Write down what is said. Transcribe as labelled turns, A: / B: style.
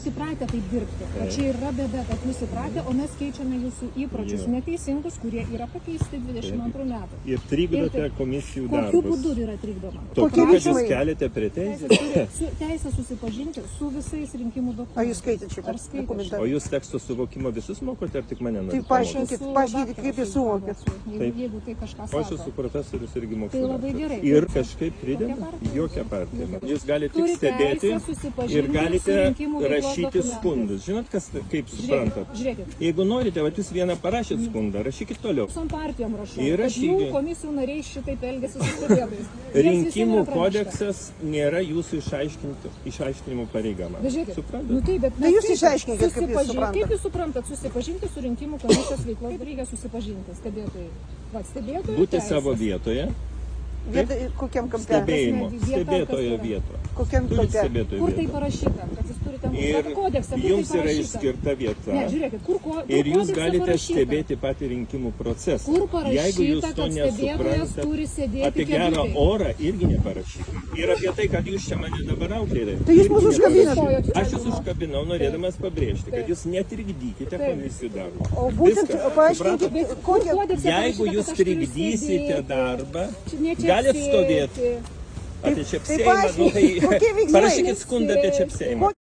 A: Įpratę taip dirbti. O čia yra bėda, kad jūs įpratę, o mes keičiame jūsų įpročius neteisingus, kurie yra pakeisti 22 metų.
B: Ir trikdote komisijų darbus.
A: Kokiu būdu yra trikdoma?
B: Tokiu, kad jūs keliate pretenziją.
A: Teisę susipažinti su visais rinkimų dokumentais.
C: Ar jūs skaitėte šitą dokumentą?
B: O jūs teksto suvokimo visus mokote, ar tik mane norite?
C: Tai paaiškinkit, kaip jūs suvokėt.
A: Jeigu tai kažką sako.
B: Aš esu profesorius irgi mokslininkas.
A: Tai labai gerai.
B: Ir kažkaip prideda? Jokia partija. Jūs galite tik stebėti ir galite rašyti skundus. Žinot, kaip suprantat?
A: Žiūrėkit.
B: Jeigu norite, jūs vieną parašėt skundą, rašykit toliau.
A: Visom partijom rašau, kad jų komisijų nariai šitaip elgesi su stebėtojais.
B: Rinkimų kodeksas nėra jūsų išaiškinimo pareiga.
A: Suprantat? Nu taip, bet
C: jūs išaiškinkite, kaip jūs suprantat.
A: Kaip jūs suprantat, susipažinti su rinkimų komisijos veikla, reikia susipažinti stebėtojai.
B: Būti savo vietoje.
C: Kokiam kampe?
B: Stebėtojo vietoje.
C: Kokiam kampe?
A: Kur tai parašyta, kad jūs turite kodeksą?
B: Jums yra išskirta vieta.
A: Ne, žiūrėkit, kur
B: ir jūs galite stebėti patį rinkimų procesą.
A: Kur parašyta,
B: kad
A: stebėtojas turi sėdėti
B: apie gerą orą irgi neparašyta. Ir apie tai, kad jūs čia mane dabar auklėjate.
C: Tai jūs mūsų užkabinote.
B: Aš jūs užkabinau, norėdamas pabrėžti, kad jūs netrikdykite komisijų darbą.
C: O būtent paaiškinkite,
B: jeigu jūs trikdysite darbą, galit stovėti apie čepsėjimą, parašykit skundą apie čepsėjimą.